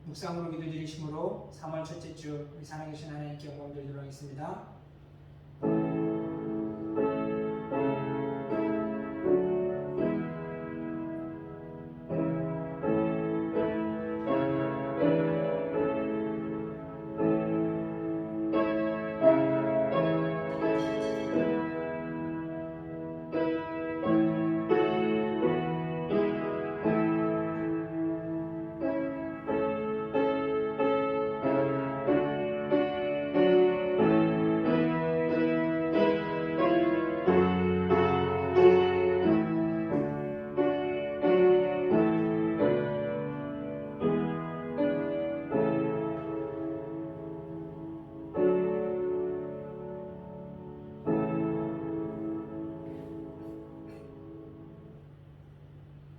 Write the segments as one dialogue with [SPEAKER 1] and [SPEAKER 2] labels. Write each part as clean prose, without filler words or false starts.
[SPEAKER 1] 묵상으로 기도드리심으로 3월 첫째 주 우리 살아계신 하나님께 영광 드리도록 하겠습니다.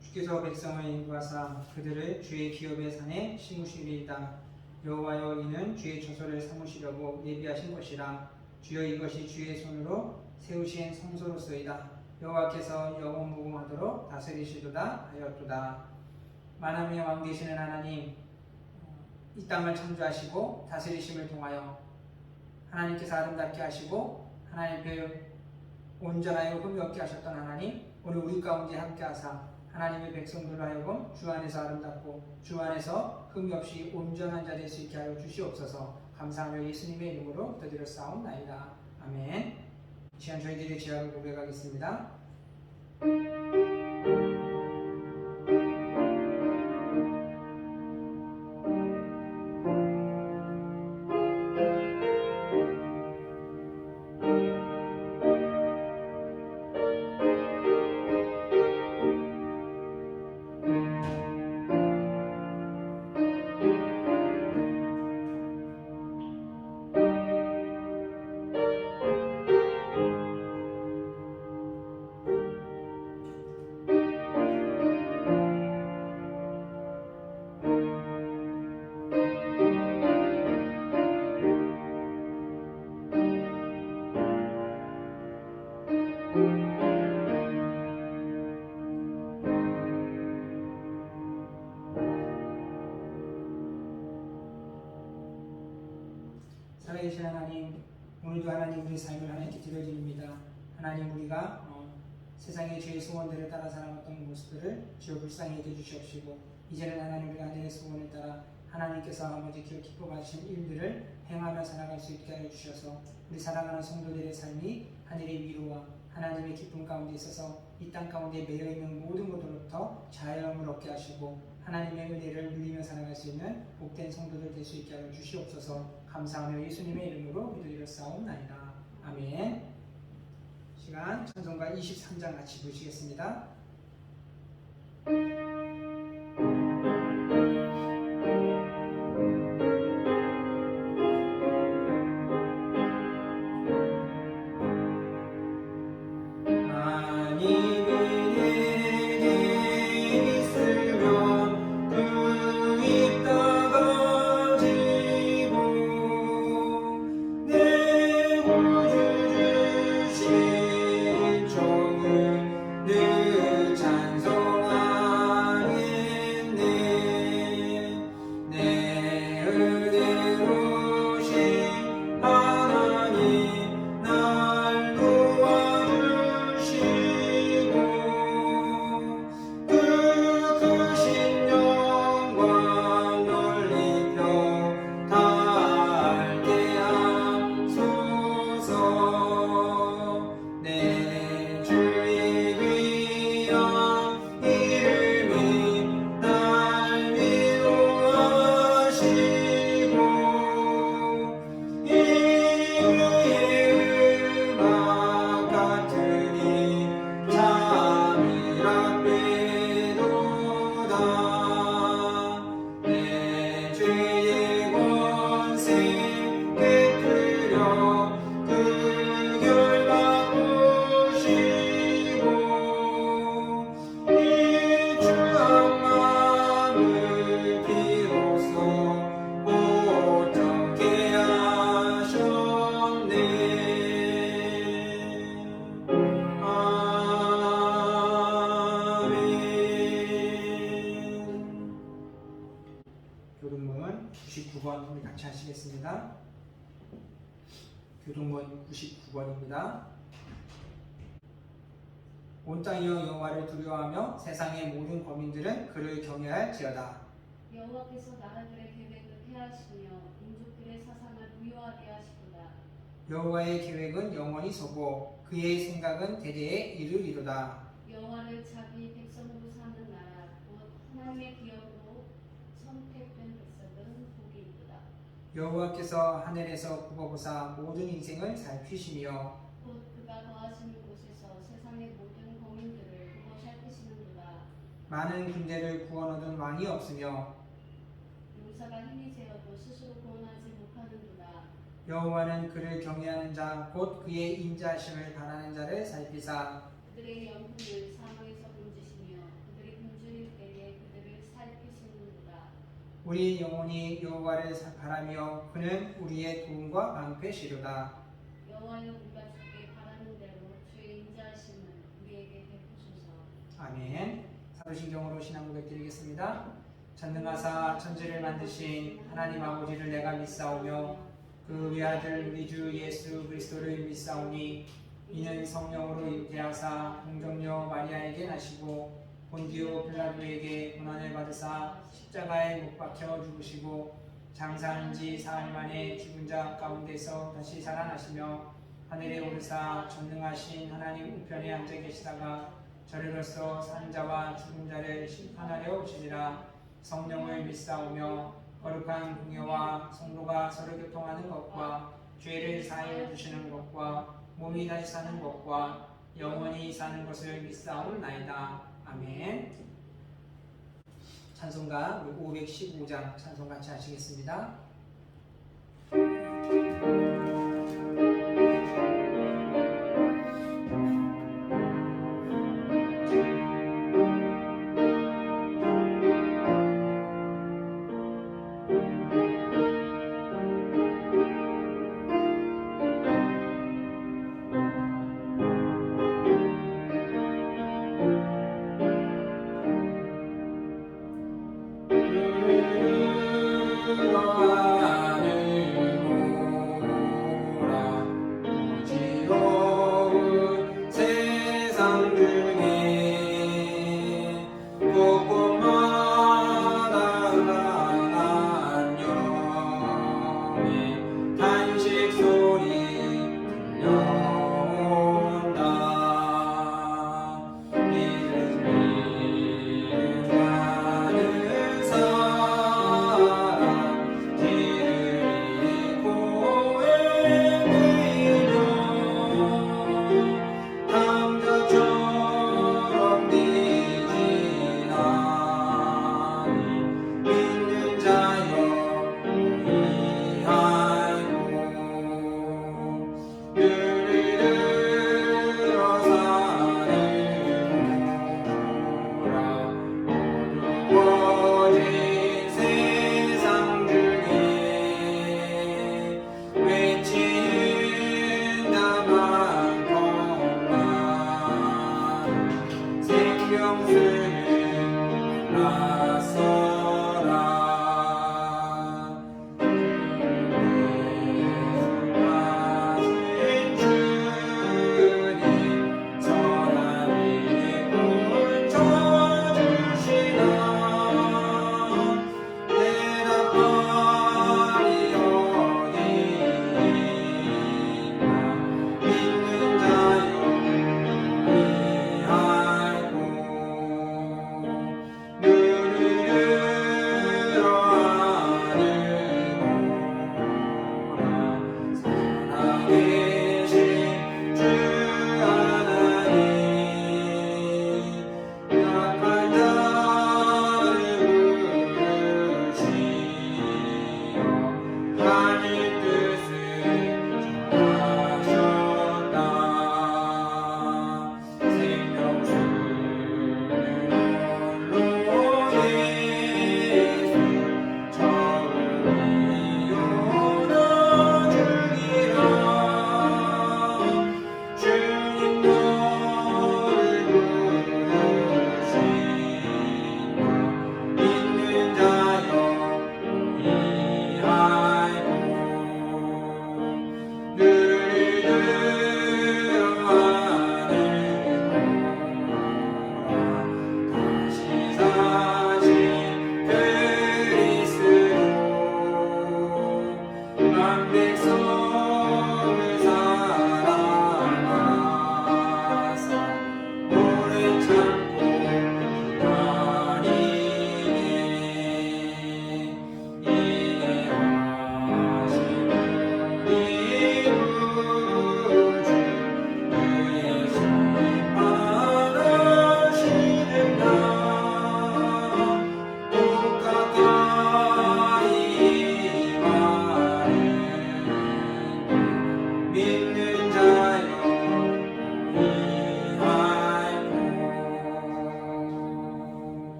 [SPEAKER 1] 주께서 백성을 인도하사 그들을 주의 기업의 산에 심으시리이다. 여호와여, 이는 주의 처소를 삼으시려고 예비하신 것이라. 주여, 이것이 주의 손으로 세우신 성소로소이다. 여호와께서 영원무궁하도록 다스리시도다 하였도다. 만왕의 왕 되시는 하나님, 이 땅을 창조하시고 다스리심을 통하여 하나님께서 아름답게 하시고 하나님께 온전하여 흠이 없게 하셨던 하나님, 오늘 우리 가운데 함께하사 하나님의 백성들로 하여금 주 안에서 아름답고 주 안에서 흠이 없이 온전한 자 될 수 있게 하여 주시옵소서. 감사하며 예수님의 이름으로 기도드렸사옵나이다. 아멘. 이 시간 저희들의 죄악을 고백하겠습니다. 살아계신 하나님, 오늘도 하나님 우리 삶을 하나님께 드려드립니다. 하나님, 우리가 세상의 죄의 소원들을 따라 살아왔던 모습들을 주여 불쌍히 여겨 주시옵시고, 이제는 하나님 우리가 하늘의 소원을 따라 하나님께서 아버지 기뻐 받으신 일들을 행하며 살아갈 수 있게 하여 주셔서 우리 살아가는 성도들의 삶이 하늘의 위로와 하나님의 기쁨 가운데 있어서 이 땅 가운데 매여 있는 모든 것들로부터 자유함을 얻게 하시고 하나님의 은혜를 누리며 살아갈 수 있는 복된 성도들 될 수 있게 하여 주시옵소서. 감사하며 예수님의 이름으로 기도드렸사옵나이다. 아멘. 시간 찬송가 23장 같이 보시겠습니다.
[SPEAKER 2] 찬송하
[SPEAKER 1] 교동문 99번 우리 같이 하시겠습니다. 교동문 99번입니다. 온 땅이여 여호와를 두려워하며 세상의 모든 거민들은 그를 경외할지어다.
[SPEAKER 2] 여호와께서 나라들의 계획을 폐하시며 민족들의 사상을 부요하게 하시도다.
[SPEAKER 1] 여호와의 계획은 영원히 서고 그의 생각은 대대에 이르리로다.
[SPEAKER 2] 여호와를 자기 백성으로 사는 나라 곧 하나님의 기업으로 선택된 백성은 복이 있도다.
[SPEAKER 1] 여호와께서 하늘에서 굽어보사 모든 인생을 살피시며
[SPEAKER 2] 곧 그가 거하시는 곳에서 세상의 모든 거민들을 두고 살피시는도다.
[SPEAKER 1] 많은 군대를 구원 얻은 왕이 없으며
[SPEAKER 2] 용사가 힘이 세어도 스스로 구원하지 못하는도다.
[SPEAKER 1] 여호와는 그를 경외하는 자 곧 그의 인자하심을 바라는 자를 살피사
[SPEAKER 2] 그들의 영혼을 사망에서 건지시며 그들이 굶주릴 때에 그들을 살피시는도다.
[SPEAKER 1] 우리 영혼이 여호와를 바라며 그는 우리의 도움과 방패시로다.
[SPEAKER 2] 여호와여 우리가 주께 바라는 대로 주의 인자하심을 우리에게 베푸소서.
[SPEAKER 1] 아멘. 사도신경으로 신앙 고백 드리겠습니다. 전능하사 천지를 만드신 하나님 아버지를 내가 믿사오며 그 외아들 우리 주 예수 그리스도를 믿사오니 이는 성령으로 잉태하사 동정녀 마리아에게 나시고 본디오 빌라도에게 고난을 받으사 십자가에 못 박혀 죽으시고 장사한 지 사흘 만에 죽은 자 가운데서 다시 살아나시며 하늘에 오르사 전능하신 하나님 우편에 앉아 계시다가 저리로서 산 자와 죽은 자를 심판하려 오시리라. 성령을 믿사오며 거룩한 공예와 성도가 서로 교통하는 것과 죄를 사하여 주시는 것과 몸이 다시 사는 것과 영원히 사는 것을 믿사옵나이다. 아멘. 찬송가 515장 찬송 같이 하시겠습니다.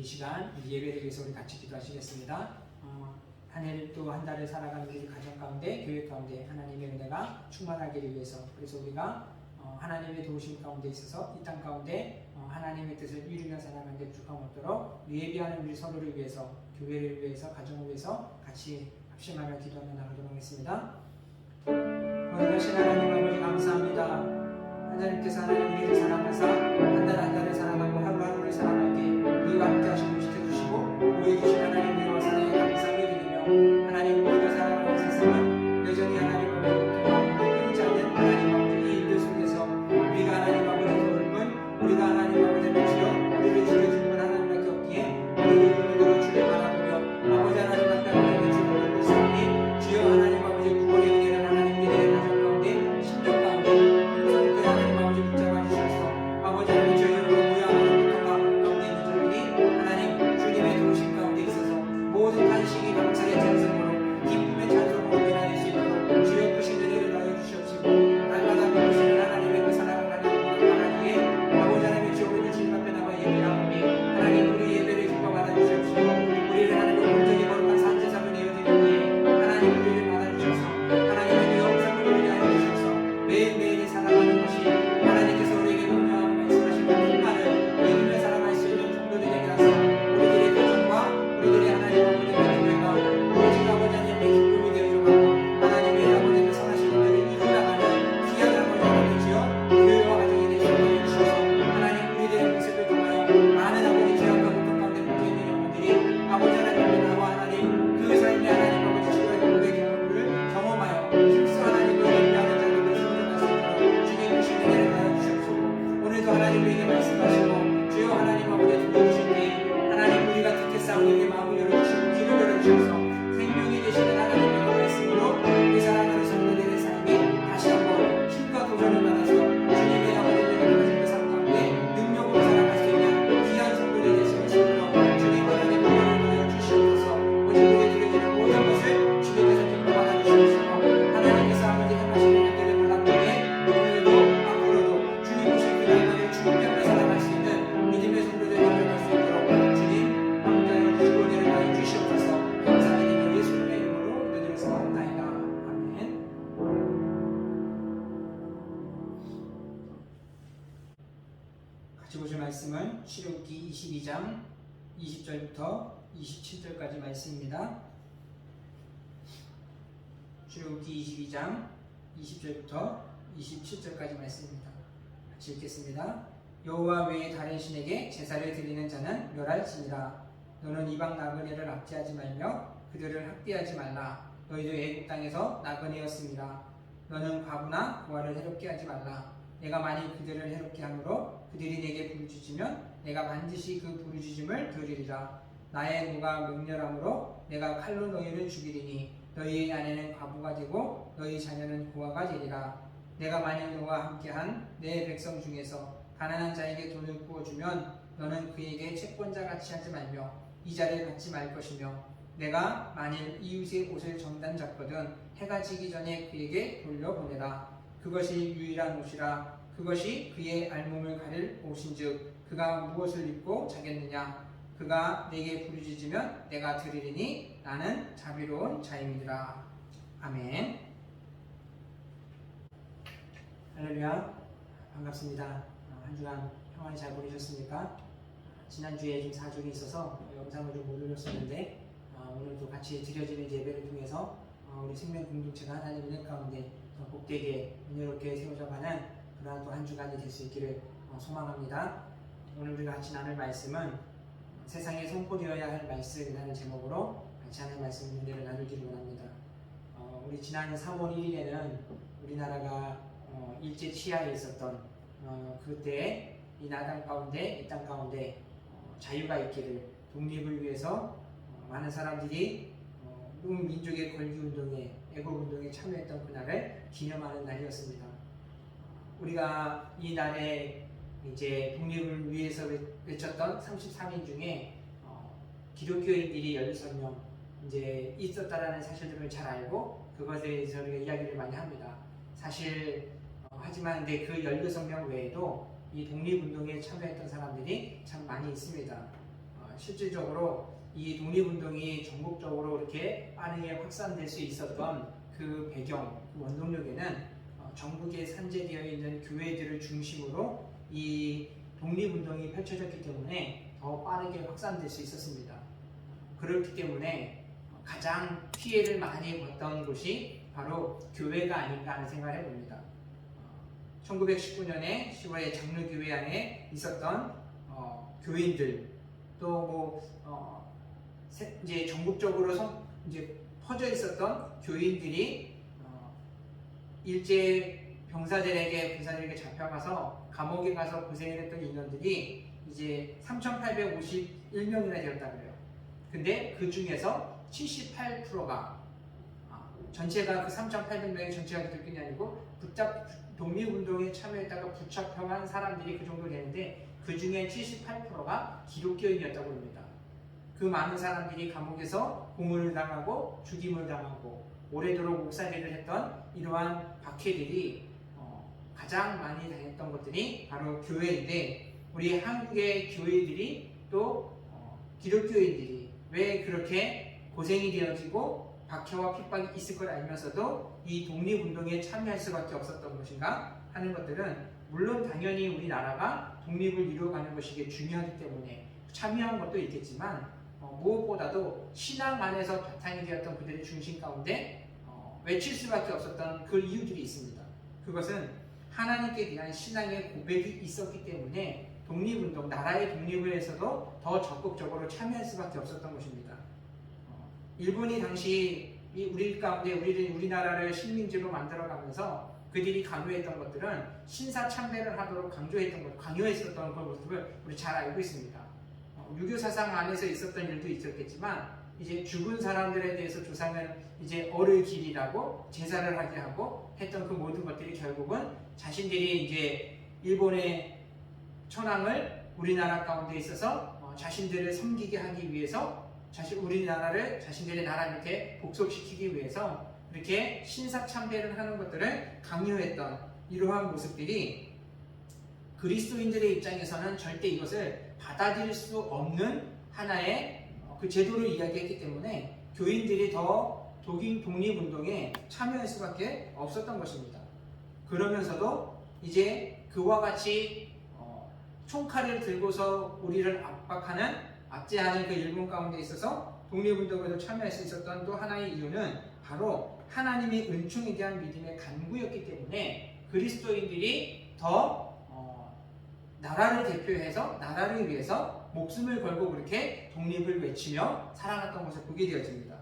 [SPEAKER 1] 이 시간 예배를 위해서 우리 같이 기도하시겠습니다. 한 해를 또 한 달을 살아가는 우리 가정 가운데, 교회 가운데 하나님의 은혜가 충만하기를 위해서, 그래서 우리가 하나님의 도우심 가운데 있어서 이 땅 가운데 하나님의 뜻을 이루며 살아가는 데 부족함 없도록 예비하는 우리 서로를 위해서, 교회를 위해서, 가정을 위해서 같이 합심하며 기도하며 나가도록 하겠습니다. 거룩하신 하나님 아버지 감사합니다. 하나님께서 하나님 우리를 사랑하사 한 달 한 달을 살아가고 하루하루를 살아가게 우리와 함께 하시고 지켜주시고 보여주신 하나님 위로와 사랑에 감사하게 드리며, 하나님 우리가 살아가는 세상은 여전히 하나님 아버지 고통과 끊이지 않는 하나님 아버지 이 일들 속에서 우리가 하나님 아버지 도울 뿐, 우리가 하나님 아버지를 지어 우리를 지켜줄 분 하나님밖에 없기에 우리를 눈으로 주를 바라보며 아버지 하나님 앞에 하나님의 주를 보고 있으니 주여 하나님 아버지 구원의 은혜를 하나님 우리들의 가정 가운데 심령 가운데 풍성하게 하나님 아버지 붙잡아 주셔서 아버지 하나님 저희로 모양하는 고통과 가운데 있는 저희들이 하나님 주님의 도우심 가운데 있어서 모든 간식이 감사의 찬송으로 기쁨의 찬송으로 변화될 수 있도록 주여 크신 은혜를 더해 주시옵시고, 날마다 보시는 하나님의 그 사랑을 하나님의 아버지 하나님의 주 우리를 주님 앞에 나와 예배하오니 하나님 우리 예배를 기뻐 받아 주시옵시고, 우리를 하나님 온전히 거룩한 산제사로 내어드리기에 하나님 우리를 받아주셔서 하나님의 영상을 위하여 주셔서 매일매일이 살아가는 것이 하나님께서 우리에게 분명하게 말씀하신 그 뜻만을 믿으며 살아갈 수 있는 성도들에게 하사 우리들의 가정과 우리들의 하나님 아버지의 교회가 오직 아버지 하나님의 기쁨이 되어줘가고 하나님의 아버지의 선하신 일들을 이루어나가는 귀한 아버지 하나님이시여 교회와 가정이 되시게 주셔서 하나님 우리들의 모습을 통하여 많은 아버지 죄악과 고통 가운데 묶여 있는 영혼들이 아버지 하나님의 나와 하나님 그 삶의 하나님 아버지 치유의 공부의 경험을 경험하여 힘써 하나님을 예배하는 자들을 세워나갈 수 있도록 주님 크신 은혜를 더하여 주시옵소서. 오늘도 하나님 우리에게 말씀하시고 주여 하나님 아버지 들려주실 때 하나님 우리가 듣겠사오니 우리의 마음을 열어주시고 귀를 열어주셔서 생명이 되시는 하나님의 그 말씀으로 우리 사랑하는 성도들의 삶이 다시 한번 힘과 도전을 받아서 주님의 아버지의 가진 그 삶 가운데 능력으로 살아갈 수 있는 귀한 성도들이 되시는 것으로 주님 하나님 은혜를 더하여 주시옵소서. 오직 우리에게 드리는 모든 것을 주님께서 기뻐 받아 주시옵소서. 하나님께서 아버지 행하시는 일들을 바라보기에 오늘도 앞으로도 주님 오실 그 날만을 주님께 살아갈 수 있는 믿음의 성도들이 되어갈 수 있도록 주님 함께하여 주시고 은혜를 더하여 주시옵소서. 감사드리며 예수님의 이름으로 기도드렸사옵나이다. 아멘. 같이 보실 말씀은 출애굽기 22장 20절부터 27절까지 말씀입니다. 출애굽기 22장 20절부터 27절까지 말씀입니다. 같이 읽겠습니다. 여호와 외에 다른 신에게 제사를 드리는 자는 멸할지니라. 너는 이방 나그네를 압제하지 말며 그들을 학대하지 말라. 너희도 애굽 땅에서 나그네였습니다. 너는 과부나 고아를 해롭게 하지 말라. 내가 만일 그들을 해롭게 함으로 그들이 내게 부르짖으면 내가 반드시 그 부르짖음을 들으리라. 나의 누가 맹렬함으로 내가 칼로 너희를 죽이리니 너희의 아내는 과부가 되고 너희 자녀는 고아가 되리라. 내가 만일 너와 함께한 내 백성 중에서 가난한 자에게 돈을 부어주면 너는 그에게 채권자같이 하지 말며 이자를 받지 말 것이며, 내가 만일 이웃의 옷을 정단 잡거든 해가 지기 전에 그에게 돌려보내라. 그것이 유일한 옷이라. 그것이 그의 알몸을 가릴 옷인즉 그가 무엇을 입고 자겠느냐. 그가 내게 부르짖으면 내가 들으리니 나는 자비로운 자임이니라. 아멘. 할렐루야. 반갑습니다. 한 주간 평안히 잘 보내셨습니까? 지난주에 좀 사정이 있어서 영상을 좀 못 올렸었는데 오늘도 같이 드려지는 예배를 통해서 우리 생명 공동체가 하나님의 은혜 가운데 더 복되게 은혜롭게 세워져가는 그러한 또 한 주간이 될 수 있기를 소망합니다. 오늘 우리가 같이 나눌 말씀은 세상에 선포되어야 할 말씀이라는 제목으로 같이 하는 말씀 은혜를 나누기를 원합니다. 우리 지난 3월 1일에는 우리나라가 일제 치하에 있었던 그때 이 나라 가운데, 이 땅 가운데 자유가 있기를, 독립을 위해서 많은 사람들이 온 민족의 권리운동에, 애국운동에 참여했던 그날을 기념하는 날이었습니다. 우리가 이 날에 이제 독립을 위해서 외쳤던 33인 중에 기독교인들이 16명 이제 있었다라는 사실들을 잘 알고 그것에 대해서 우리가 이야기를 많이 합니다. 사실 하지만 근데 그 16명 외에도 이 독립운동에 참여했던 사람들이 참 많이 있습니다. 실질적으로 이 독립운동이 전국적으로 이렇게 빠르게 확산될 수 있었던 그 배경, 그 원동력에는 전국에 산재되어 있는 교회들을 중심으로 이 독립운동이 펼쳐졌기 때문에 더 빠르게 확산될 수 있었습니다. 그렇기 때문에 가장 피해를 많이 봤던 곳이 바로 교회가 아닌가 하는 생각을 해봅니다. 1919년에 10월에 장로교회 안에 있었던 교인들, 또 이제 전국적으로 이제 퍼져 있었던 교인들이 일제 병사들에게 잡혀가서 감옥에 가서 고생을 했던 인원들이 이제 3,851명이나 되었다 그래요. 근데 그 중에서 78%가 전체가 그 3,800명이 전체가 기독교인이 아니고 독립운동에 참여했다가 붙잡혀간 사람들이 그 정도 되는데 그 중에 78%가 기독교인이었다고 합니다. 그 많은 사람들이 감옥에서 고문을 당하고 죽임을 당하고 오래도록 옥살이를 했던 이러한 박해들이 가장 많이 당했던 것들이 바로 교회인데, 우리 한국의 교회들이 또 기독교인들이 왜 그렇게 고생이 되어지고 박해와 핍박이 있을 걸 알면서도 이 독립운동에 참여할 수밖에 없었던 것인가 하는 것들은, 물론 당연히 우리나라가 독립을 이루어가는 것이 중요하기 때문에 참여한 것도 있겠지만 무엇보다도 신앙 안에서 바탕이 되었던 그들의 중심 가운데 외칠 수밖에 없었던 그 이유들이 있습니다. 그것은 하나님께 대한 신앙의 고백이 있었기 때문에 독립운동, 나라의 독립을 위해서도 더 적극적으로 참여할 수밖에 없었던 것입니다. 일본이 당시 우리 가운데 우리나라를 식민지로 만들어가면서 그들이 강요했던 것들은 신사참배를 하도록 강요했었던 그 모습을 우리 잘 알고 있습니다. 유교 사상 안에서 있었던 일도 있었겠지만 이제 죽은 사람들에 대해서 조상은 이제 어를 기리라고 제사를 하게 하고 했던 그 모든 것들이 결국은 자신들이 이제 일본의 천황을 우리나라 가운데 있어서 자신들을 섬기게 하기 위해서 우리나라를 자신들의 나라 밑에 복속시키기 위해서 그렇게 신사참배를 하는 것들을 강요했던 이러한 모습들이 그리스도인들의 입장에서는 절대 이것을 받아들일 수 없는 하나의 그 제도를 이야기했기 때문에 교인들이 더 독립운동에 참여할 수밖에 없었던 것입니다. 그러면서도 이제 그와 같이 총칼을 들고서 우리를 압제하는 그 일본 가운데 있어서 독립운동에도 참여할 수 있었던 또 하나의 이유는 바로 하나님의 은총에 대한 믿음의 간구였기 때문에 그리스도인들이 더 나라를 대표해서 나라를 위해서 목숨을 걸고 그렇게 독립을 외치며 살아갔던 것을 보게 되어집니다.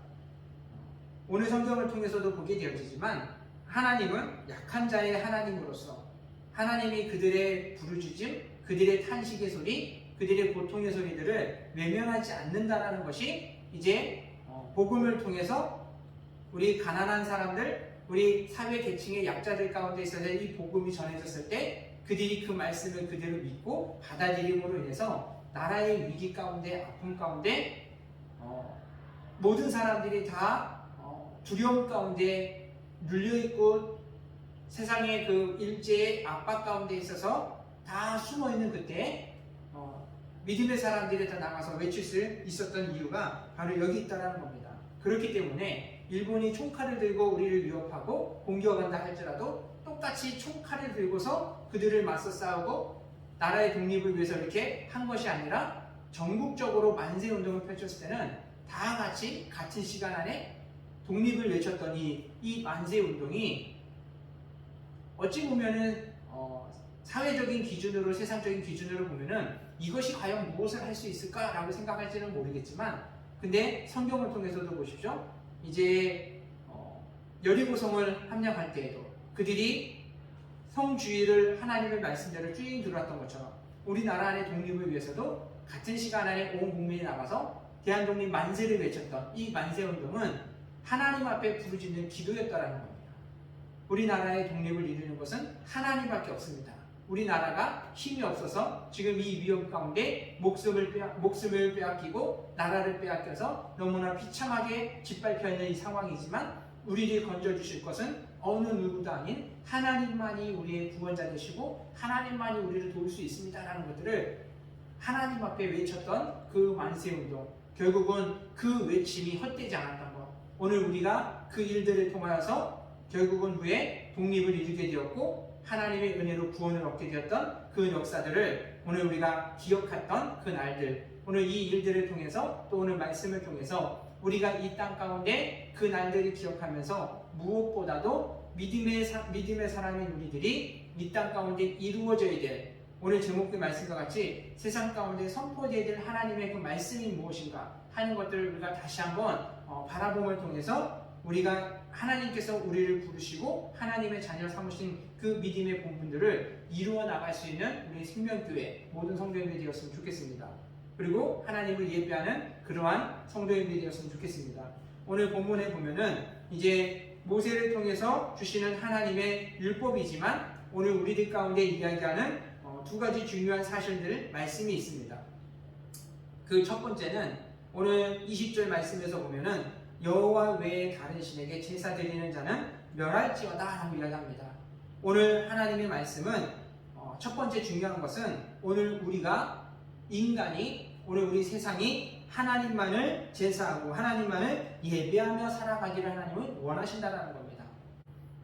[SPEAKER 1] 오늘 성경을 통해서도 보게 되어지지만 하나님은 약한 자의 하나님으로서 하나님이 그들의 부르짖음, 그들의 탄식의 소리, 그들의 고통의 소리들을 외면하지 않는다라는 것이 이제 복음을 통해서 우리 가난한 사람들, 우리 사회 계층의 약자들 가운데 있어서 이 복음이 전해졌을 때 그들이 그 말씀을 그대로 믿고 받아들임으로 인해서 나라의 위기 가운데, 아픔 가운데 모든 사람들이 다 두려움 가운데 눌려있고 세상의 그 일제의 압박 가운데 있어서 다 숨어있는 그때 믿음의 사람들이 다 나가서 외칠 수 있었던 이유가 바로 여기 있다는 겁니다. 그렇기 때문에 일본이 총칼을 들고 우리를 위협하고 공격한다 할지라도 똑같이 총칼을 들고서 그들을 맞서 싸우고 나라의 독립을 위해서 이렇게 한 것이 아니라 전국적으로 만세운동을 펼쳤을 때는 다 같이 같은 시간 안에 독립을 외쳤던 이 만세운동이 어찌 보면은 사회적인 기준으로, 세상적인 기준으로 보면은 이것이 과연 무엇을 할 수 있을까라고 생각할지는 모르겠지만, 근데 성경을 통해서도 보십시오. 이제 여리고성을 함락할 때에도 그들이 성주의를 하나님의 말씀대로 쭉 들어왔던 것처럼 우리나라 안의 독립을 위해서도 같은 시간 안에 온 국민이 나가서 대한독립 만세를 외쳤던 이 만세운동은 하나님 앞에 부르짖는 기도였다라는 겁니다. 우리나라의 독립을 이루는 것은 하나님밖에 없습니다. 우리나라가 힘이 없어서 지금 이 위험 가운데 목숨을 빼앗기고 나라를 빼앗겨서 너무나 비참하게 짓밟혀 있는 이 상황이지만 우리를 건져주실 것은 어느 누구도 아닌 하나님만이 우리의 구원자 되시고 하나님만이 우리를 도울 수 있습니다라는 것들을 하나님 앞에 외쳤던 그 만세운동, 결국은 그 외침이 헛되지 않았던 것. 오늘 우리가 그 일들을 통하여서 결국은 후에 독립을 이루게 되었고 하나님의 은혜로 구원을 얻게 되었던 그 역사들을 오늘 우리가 기억했던 그 날들, 오늘 이 일들을 통해서 또 오늘 말씀을 통해서 우리가 이 땅 가운데 그 날들을 기억하면서 무엇보다도 믿음의 사람인 우리들이 이 땅 가운데 이루어져야 될, 오늘 제목의 말씀과 같이 세상 가운데 선포되어야 될 하나님의 그 말씀이 무엇인가 하는 것들을 우리가 다시 한번 바라봄을 통해서 우리가 하나님께서 우리를 부르시고 하나님의 자녀 삼으신 그 믿음의 본분들을 이루어 나갈 수 있는 우리 생명교회 모든 성도님들이 되었으면 좋겠습니다. 그리고 하나님을 예배하는 그러한 성도님들이 되었으면 좋겠습니다. 오늘 본문에 보면은 이제 모세를 통해서 주시는 하나님의 율법이지만 오늘 우리들 가운데 이야기하는 두 가지 중요한 사실들 말씀이 있습니다. 그 첫 번째는 오늘 20절 말씀에서 보면은 여호와 외에 다른 신에게 제사 드리는 자는 멸할지어다 라고 이야기합니다. 오늘 하나님의 말씀은 첫 번째 중요한 것은 오늘 우리가 인간이, 오늘 우리 세상이 하나님만을 제사하고 하나님만을 예배하며 살아가기를 하나님은 원하신다는 겁니다.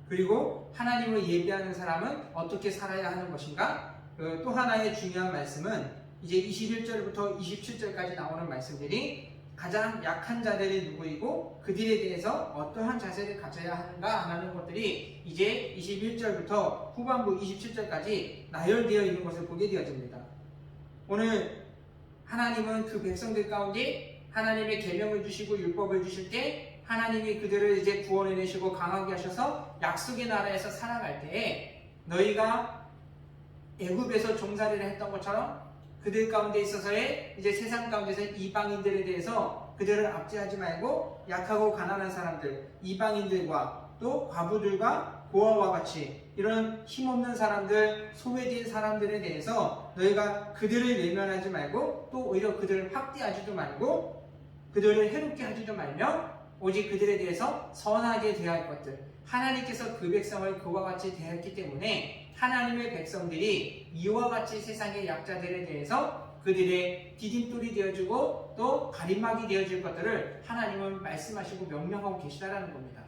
[SPEAKER 1] 그리고 하나님을 예배하는 사람은 어떻게 살아야 하는 것인가? 또 하나의 중요한 말씀은 이제 21절부터 27절까지 나오는 말씀들이 가장 약한 자들이 누구이고 그들에 대해서 어떠한 자세를 가져야 하는가 하는 것들이 이제 21절부터 후반부 27절까지 나열되어 있는 것을 보게 되어집니다. 오늘 하나님은 그 백성들 가운데 하나님의 계명을 주시고 율법을 주실 때 하나님이 그들을 이제 구원해내시고 강하게 하셔서 약속의 나라에서 살아갈 때에 너희가 애굽에서 종살이를 했던 것처럼 그들 가운데 있어서의 이제 세상 가운데서 이방인들에 대해서 그들을 압제하지 말고 약하고 가난한 사람들, 이방인들과 또 과부들과 고아와 같이 이런 힘없는 사람들, 소외된 사람들에 대해서 너희가 그들을 외면하지 말고 또 오히려 그들을 학대하지도 말고 그들을 해롭게 하지도 말며 오직 그들에 대해서 선하게 대할 것들, 하나님께서 그 백성을 그와 같이 대했기 때문에 하나님의 백성들이 이와 같이 세상의 약자들에 대해서 그들의 디딤돌이 되어주고 또 가림막이 되어줄 것들을 하나님은 말씀하시고 명령하고 계시다라는 겁니다.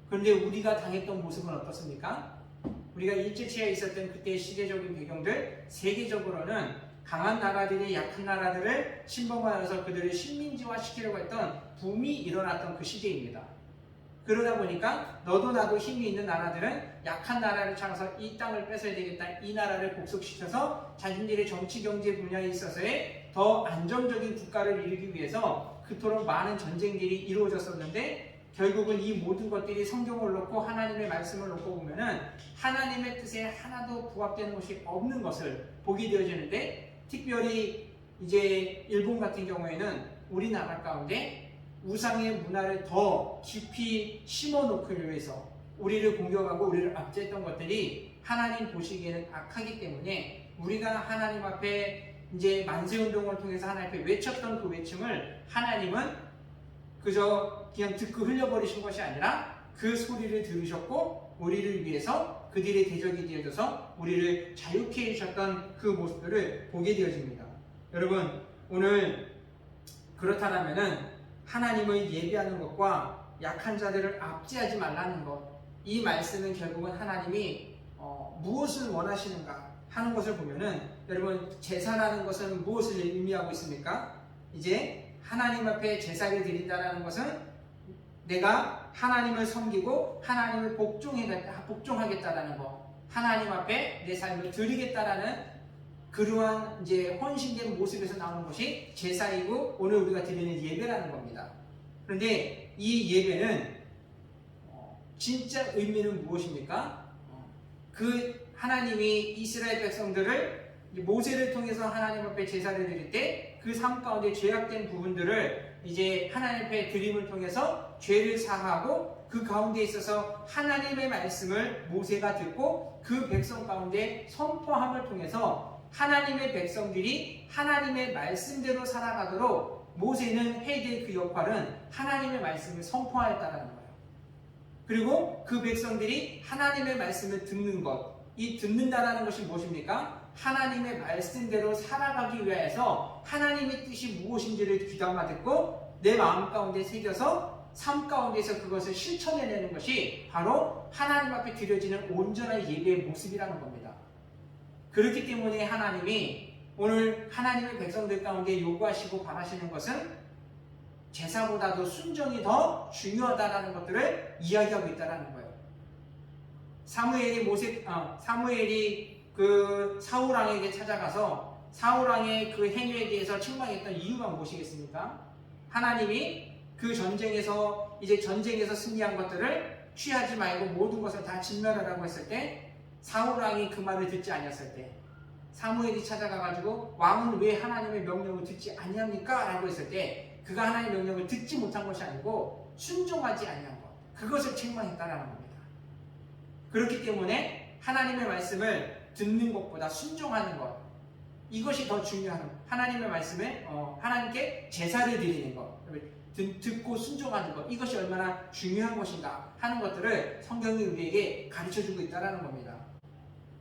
[SPEAKER 1] 그런데 우리가 당했던 모습은 어떻습니까? 우리가 일제치하에 있었던 그때의 시대적인 배경들, 세계적으로는 강한 나라들이 약한 나라들을 침범하여서 그들을 식민지화 시키려고 했던 붐이 일어났던 그 시대입니다. 그러다 보니까 너도 나도 힘이 있는 나라들은 약한 나라를 찾아서 이 땅을 뺏어야 되겠다, 이 나라를 복속시켜서 자신들의 정치 경제 분야에 있어서의 더 안정적인 국가를 이루기 위해서 그토록 많은 전쟁들이 이루어졌었는데 결국은 이 모든 것들이 성경을 놓고 하나님의 말씀을 놓고 보면은 하나님의 뜻에 하나도 부합되는 것이 없는 것을 보게 되어지는데, 특별히 이제 일본 같은 경우에는 우리나라 가운데 우상의 문화를 더 깊이 심어놓기 위해서 우리를 공격하고 우리를 압제했던 것들이 하나님 보시기에는 악하기 때문에 우리가 하나님 앞에 이제 만세운동을 통해서 하나님 앞에 외쳤던 그 외침을 하나님은 그저 그냥 듣고 흘려버리신 것이 아니라 그 소리를 들으셨고 우리를 위해서 그들의 대적이 되어져서 우리를 자유케 해주셨던 그 모습들을 보게 되어집니다. 여러분, 오늘 그렇다면은 하나님을 예배하는 것과 약한 자들을 압제하지 말라는 것, 이 말씀은 결국은 하나님이 무엇을 원하시는가 하는 것을 보면은, 여러분, 제사라는 것은 무엇을 의미하고 있습니까? 이제 하나님 앞에 제사를 드린다는 것은 내가 하나님을 섬기고 하나님을 복종하겠다라는 것, 하나님 앞에 내 삶을 드리겠다라는 그러한 이제 헌신된 모습에서 나오는 것이 제사이고 오늘 우리가 드리는 예배라는 겁니다. 그런데 이 예배는 진짜 의미는 무엇입니까? 그 하나님이 이스라엘 백성들을 모세를 통해서 하나님 앞에 제사를 드릴 때 그 삶 가운데 죄악된 부분들을 이제 하나님 앞에 드림을 통해서 죄를 사하고 그 가운데 있어서 하나님의 말씀을 모세가 듣고 그 백성 가운데 선포함을 통해서 하나님의 백성들이 하나님의 말씀대로 살아가도록 모세는 해야 될 그 역할은 하나님의 말씀을 선포하였다는 거예요. 그리고 그 백성들이 하나님의 말씀을 듣는 것, 이 듣는다라는 것이 무엇입니까? 하나님의 말씀대로 살아가기 위해서 하나님의 뜻이 무엇인지를 귀담아 듣고 내 마음 가운데 새겨서 삶 가운데서 그것을 실천해내는 것이 바로 하나님 앞에 드려지는 온전한 예배의 모습이라는 겁니다. 그렇기 때문에 하나님이 오늘 하나님의 백성들 가운데 요구하시고 바라시는 것은 제사보다도 순종이 더 중요하다는 것들을 이야기하고 있다는 거예요. 사무엘이 그 사울 왕에게 찾아가서 사울 왕의 그 행위에 대해서 책망했던 이유가 무엇이겠습니까? 하나님이 그 전쟁에서 승리한 것들을 취하지 말고 모든 것을 다 진멸하라고 했을 때 사울 왕이 그 말을 듣지 아니었을 때 사무엘이 찾아가가지고 왕은 왜 하나님의 명령을 듣지 아니합니까? 라고 했을 때 그가 하나님의 명령을 듣지 못한 것이 아니고 순종하지 아니한 것, 그것을 책망했다라는 겁니다. 그렇기 때문에 하나님의 말씀을 듣는 것보다 순종하는 것, 이것이 더 중요한, 하나님의 말씀에 하나님께 제사를 드리는 것, 듣고 순종하는 것, 이것이 얼마나 중요한 것인가 하는 것들을 성경이 우리에게 가르쳐주고 있다는 겁니다.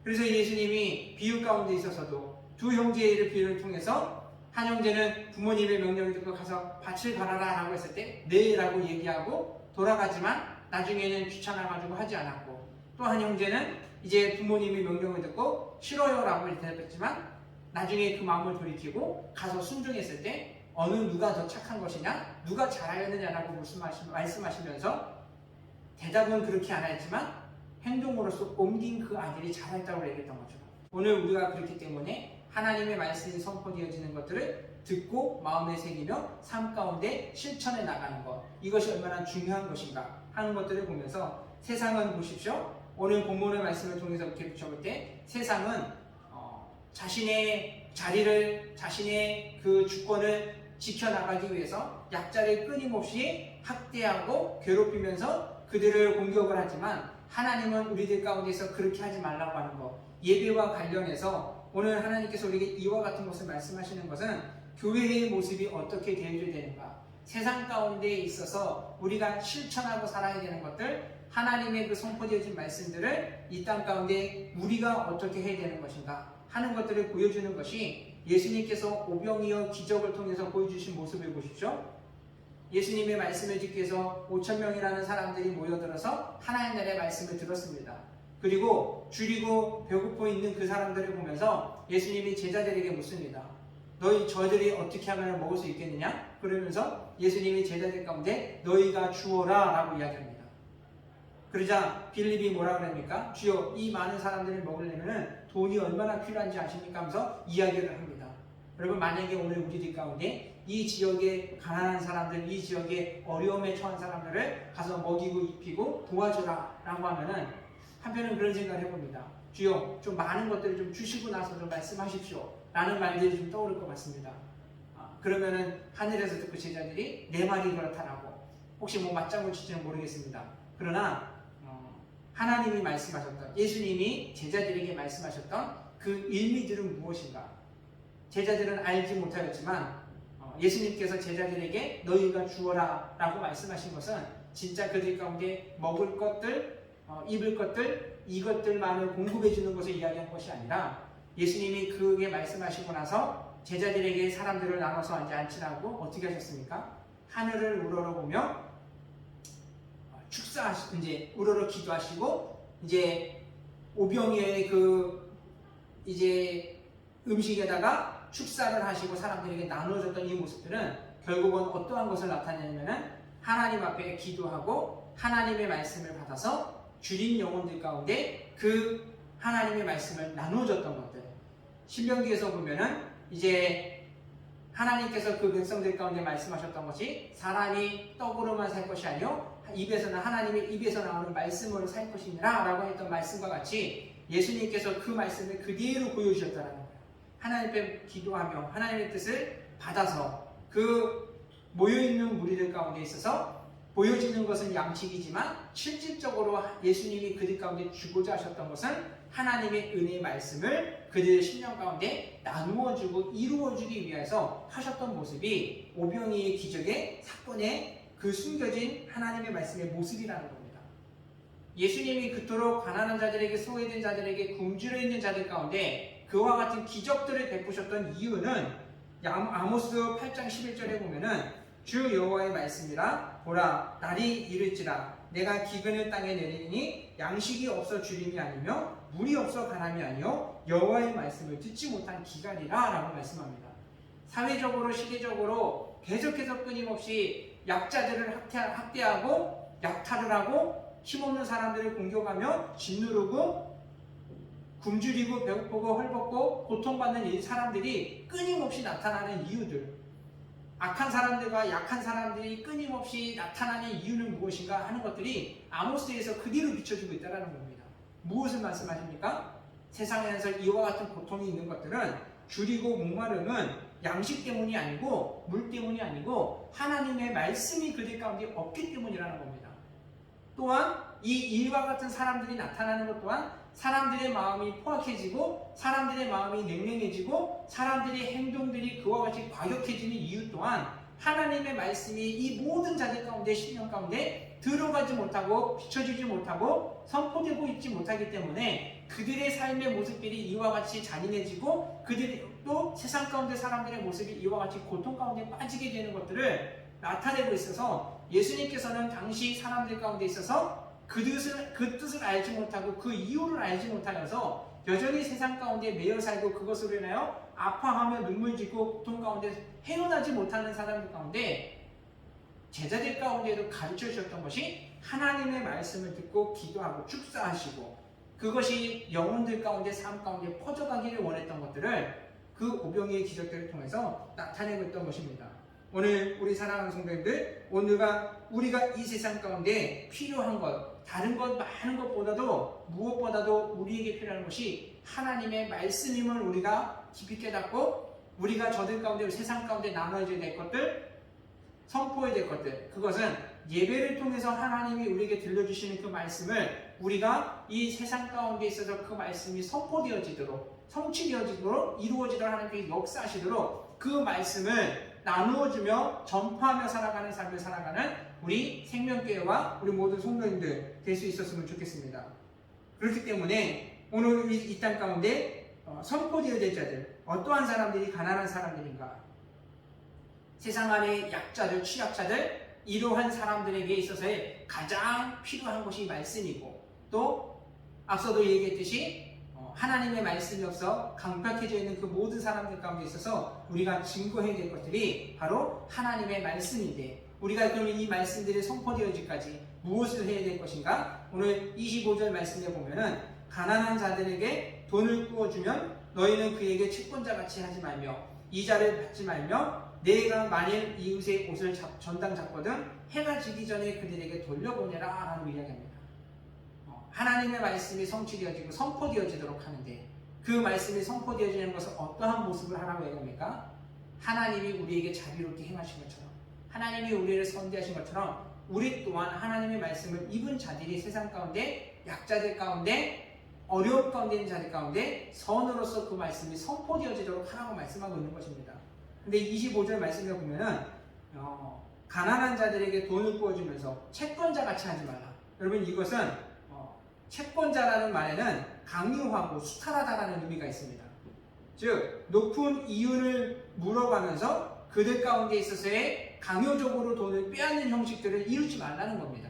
[SPEAKER 1] 그래서 예수님이 비유 가운데 있어서도 두 형제의 비유를 통해서 한 형제는 부모님의 명령을 듣고 가서 밭을 갈아라 라고 했을 때 네 라고 얘기하고 돌아가지만 나중에는 귀찮아가지고 하지 않았고, 또 한 형제는 이제 부모님의 명령을 듣고 싫어요 라고 대답했지만 나중에 그 마음을 돌이키고 가서 순종했을 때 어느 누가 더 착한 것이냐, 누가 잘하였느냐라고 말씀하시면서 대답은 그렇게 안 했지만 행동으로서 옮긴 그 아들이 잘했다고 얘기했던 거죠. 오늘 우리가 그렇기 때문에 하나님의 말씀이 선포되어지는 것들을 듣고 마음에 새기며 삶 가운데 실천해 나가는 것, 이것이 얼마나 중요한 것인가 하는 것들을 보면서 세상은 보십시오. 오늘 본문의 말씀을 통해서 이렇게 비춰볼 때 세상은 자신의 자리를, 자신의 그 주권을 지켜나가기 위해서 약자를 끊임없이 학대하고 괴롭히면서 그들을 공격을 하지만 하나님은 우리들 가운데서 그렇게 하지 말라고 하는 것, 예배와 관련해서 오늘 하나님께서 우리에게 이와 같은 것을 말씀하시는 것은 교회의 모습이 어떻게 되어야 되는가, 세상 가운데 있어서 우리가 실천하고 살아야 되는 것들, 하나님의 그 선포되어진 말씀들을 이 땅 가운데 우리가 어떻게 해야 되는 것인가 하는 것들을 보여주는 것이 예수님께서 오병이어 기적을 통해서 보여주신 모습을 보십시오. 예수님의 말씀을 듣기 위해서 5,000명이라는 사람들이 모여들어서 하나님 나라의 말씀을 들었습니다. 그리고 줄이고 배고파 있는 그 사람들을 보면서 예수님이 제자들에게 묻습니다. 너희 저들이 어떻게 하면 먹을 수 있겠느냐? 그러면서 예수님이 제자들 가운데 너희가 주어라 라고 이야기합니다. 그러자 빌립이 뭐라 그럽니까? 주여, 이 많은 사람들을 먹으려면 돈이 얼마나 필요한지 아십니까? 하면서 이야기를 합니다. 여러분, 만약에 오늘 우리들 가운데 이 지역의 가난한 사람들, 이 지역의 어려움에 처한 사람들을 가서 먹이고 입히고 도와줘라 라고 하면은 한편은 그런 생각을 해봅니다. 주여, 좀 많은 것들을 좀 주시고 나서 좀 말씀하십시오 라는 말들이 좀 떠오를 것 같습니다. 그러면은 하늘에서 듣고 제자들이 내 말이 그렇다라고 혹시 뭐 맞장구 칠지는 모르겠습니다. 그러나 하나님이 말씀하셨던, 예수님이 제자들에게 말씀하셨던 그 의미들은 무엇인가? 제자들은 알지 못하였지만 예수님께서 제자들에게 너희가 주어라 라고 말씀하신 것은 진짜 그들 가운데 먹을 것들, 입을 것들, 이것들만을 공급해 주는 것을 이야기한 것이 아니라 예수님이 그게 말씀하시고 나서 제자들에게 사람들을 나눠서 이제 앉히라고 어떻게 하셨습니까? 하늘을 우러러보며 이제 우러러 기도하시고 이제 오병이어의 그 이제 음식에다가 축사를 하시고 사람들에게 나눠줬던 이 모습들은 결국은 어떠한 것을 나타내냐면은 하나님 앞에 기도하고 하나님의 말씀을 받아서 줄인 영혼들 가운데 그 하나님의 말씀을 나눠줬던 것들. 신명기에서 보면은 이제 하나님께서 그 백성들 가운데 말씀하셨던 것이 사람이 떡으로만 살 것이 아니요 하나님의 입에서 나오는 말씀으로 살 것이니라 라고 했던 말씀과 같이 예수님께서 그 말씀을 그대로 보여주셨다는 거예요. 하나님 앞에 기도하며 하나님의 뜻을 받아서 그 모여있는 무리들 가운데 있어서 보여지는 것은 양식이지만 실질적으로 예수님이 그들 가운데 주고자 하셨던 것은 하나님의 은혜의 말씀을 그들의 심령 가운데 나누어주고 이루어주기 위해서 하셨던 모습이 오병이의 기적의 사건의 그 숨겨진 하나님의 말씀의 모습이라는 겁니다. 예수님이 그토록 가난한 자들에게, 소외된 자들에게, 굶주려 있는 자들 가운데 그와 같은 기적들을 베푸셨던 이유는 아모스 8장 11절에 보면은 주 여호와의 말씀이라 보라 날이 이를지라 내가 기근을 땅에 내리니 양식이 없어 주림이 아니며 물이 없어 가람이 아니요 여호와의 말씀을 듣지 못한 기간이라 라고 말씀합니다. 사회적으로 시대적으로 계속해서 끊임없이 약자들을 학대하고 약탈을 하고 힘없는 사람들을 공격하며 짓누르고 굶주리고 배고프고 헐벗고 고통받는 이 사람들이 끊임없이 나타나는 이유들, 악한 사람들과 약한 사람들이 끊임없이 나타나는 이유는 무엇인가 하는 것들이 아모스에서 그대로 비춰주고 있다는 겁니다. 무엇을 말씀하십니까? 세상에서 이와 같은 고통이 있는 것들은 줄이고 목마름은 양식 때문이 아니고 물 때문이 아니고 하나님의 말씀이 그들 가운데 없기 때문이라는 겁니다. 또한 이 이와 같은 사람들이 나타나는 것 또한 사람들의 마음이 포악해지고 사람들의 마음이 냉랭해지고 사람들의 행동들이 그와 같이 과격해지는 이유 또한 하나님의 말씀이 이 모든 자들 가운데 심령 가운데 들어가지 못하고 비춰지지 못하고 선포되고 있지 못하기 때문에 그들의 삶의 모습들이 이와 같이 잔인해지고 그들이 또 세상 가운데 사람들의 모습이 이와 같이 고통 가운데 빠지게 되는 것들을 나타내고 있어서 예수님께서는 당시 사람들 가운데 있어서 그 뜻을 알지 못하고 그 이유를 알지 못하여서 여전히 세상 가운데 매여 살고 그것으로 인하여 아파하며 눈물 짓고 고통 가운데 헤어나지 못하는 사람들 가운데 제자들 가운데도 가르쳐 주셨던 것이 하나님의 말씀을 듣고 기도하고 축사하시고 그것이 영혼들 가운데 삶 가운데 퍼져가기를 원했던 것들을 그 오병이의 기적들을 통해서 나타내고 있던 것입니다. 오늘 우리 사랑하는 성도님들, 오늘가 우리가 이 세상 가운데 필요한 것, 다른 것 많은 것보다도 무엇보다도 우리에게 필요한 것이 하나님의 말씀임을 우리가 깊이 깨닫고 우리가 저들 가운데 세상 가운데 나눠져야 될 것들, 선포해야 될 것들, 그것은 예배를 통해서 하나님이 우리에게 들려주시는 그 말씀을 우리가 이 세상 가운데 있어서 그 말씀이 선포되어지도록 성취되어지도록 이루어지도록 하나님께 역사하시도록 그 말씀을 나누어주며 전파하며 살아가는 삶을 살아가는 우리 생명교회와 우리 모든 성도님들 될 수 있었으면 좋겠습니다. 그렇기 때문에 오늘 이 땅 가운데 선포되어야 될 자들, 어떠한 사람들이 가난한 사람들인가? 세상 안의 약자들, 취약자들, 이러한 사람들에게 있어서의 가장 필요한 것이 말씀이고 또 앞서도 얘기했듯이 하나님의 말씀이 없어 강박해져 있는 그 모든 사람들 가운데 있어서 우리가 증거해야 될 것들이 바로 하나님의 말씀인데 우리가 그러면 이 말씀들이 선포되어지기까지 무엇을 해야 될 것인가? 오늘 25절 말씀에 보면은 가난한 자들에게 돈을 구워주면 너희는 그에게 채권자같이 하지 말며 이자를 받지 말며 내가 만일 이웃의 옷을 전당 잡거든 해가 지기 전에 그들에게 돌려보내라 라고 이야기합니다. 하나님의 말씀이 성취되어지고 선포되어지도록 하는데 그 말씀이 선포되어지는 것은 어떠한 모습을 하라고 얘기합니까? 하나님이 우리에게 자비롭게 행하신 것처럼 하나님이 우리를 선대하신 것처럼 우리 또한 하나님의 말씀을 입은 자들이 세상 가운데 약자들 가운데 어려움 가운데 있는 자들 가운데 선으로서 그 말씀이 선포되어지도록 하라고 말씀하고 있는 것입니다. 근데 25절 말씀에 보면은 가난한 자들에게 돈을 구워주면서 채권자 같이 하지 마라. 여러분 이것은 채권자라는 말에는 강요하고 수탈하다라는 의미가 있습니다. 즉 높은 이윤을 물어가면서 그들 가운데 있어서의 강요적으로 돈을 빼앗는 형식들을 이루지 말라는 겁니다.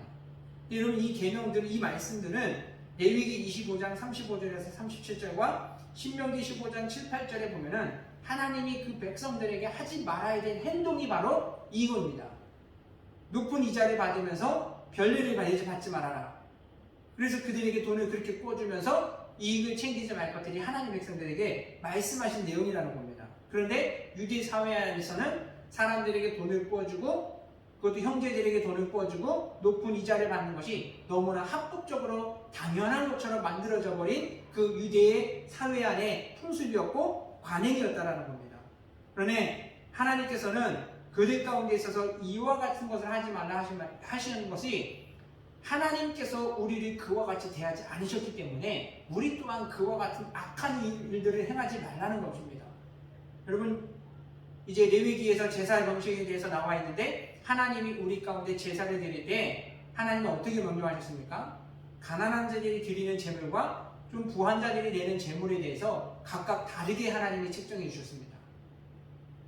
[SPEAKER 1] 여러분 이 계명들, 이 말씀들은 레위기 25장 35절에서 37절과 신명기 15장 7, 8절에 보면은 하나님이 그 백성들에게 하지 말아야 될 행동이 바로 이겁니다. 높은 이자를 받으면서 별일을 받지 말아라. 그래서 그들에게 돈을 그렇게 구워주면서 이익을 챙기지 말 것들이 하나님 백성들에게 말씀하신 내용이라는 겁니다. 그런데 유대 사회 안에서는 사람들에게 돈을 구워주고 그것도 형제들에게 돈을 구워주고 높은 이자를 받는 것이 너무나 합법적으로 당연한 것처럼 만들어져 버린 그 유대의 사회 안의 풍습이었고 관행이었다라는 겁니다. 그러니 하나님께서는 그들 가운데 있어서 이와 같은 것을 하지 말라 하시는 것이 하나님께서 우리를 그와 같이 대하지 않으셨기 때문에 우리 또한 그와 같은 악한 일들을 행하지 말라는 것입니다. 여러분 이제 레위기에서 제사 방식에 대해서 나와 있는데 하나님이 우리 가운데 제사를 드릴 때 하나님은 어떻게 명령하셨습니까? 가난한 자들이 드리는 제물과 좀 부한 자들이 내는 재물에 대해서 각각 다르게 하나님이 책정해 주셨습니다.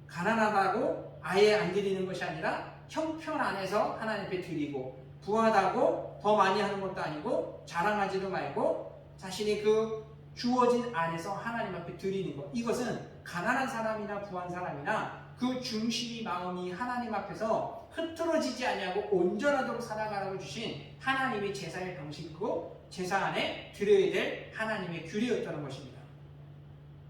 [SPEAKER 1] 가난하다고 아예 안 드리는 것이 아니라 형편 안에서 하나님 앞에 드리고, 부하다고 더 많이 하는 것도 아니고 자랑하지도 말고 자신이 그 주어진 안에서 하나님 앞에 드리는 것, 이것은 가난한 사람이나 부한 사람이나 그 중심이 마음이 하나님 앞에서 흐트러지지 아니하고 온전하도록 살아가라고 주신 하나님의 제사의 방식이고 제사 안에 드려야 될 하나님의 규례였다는 것입니다.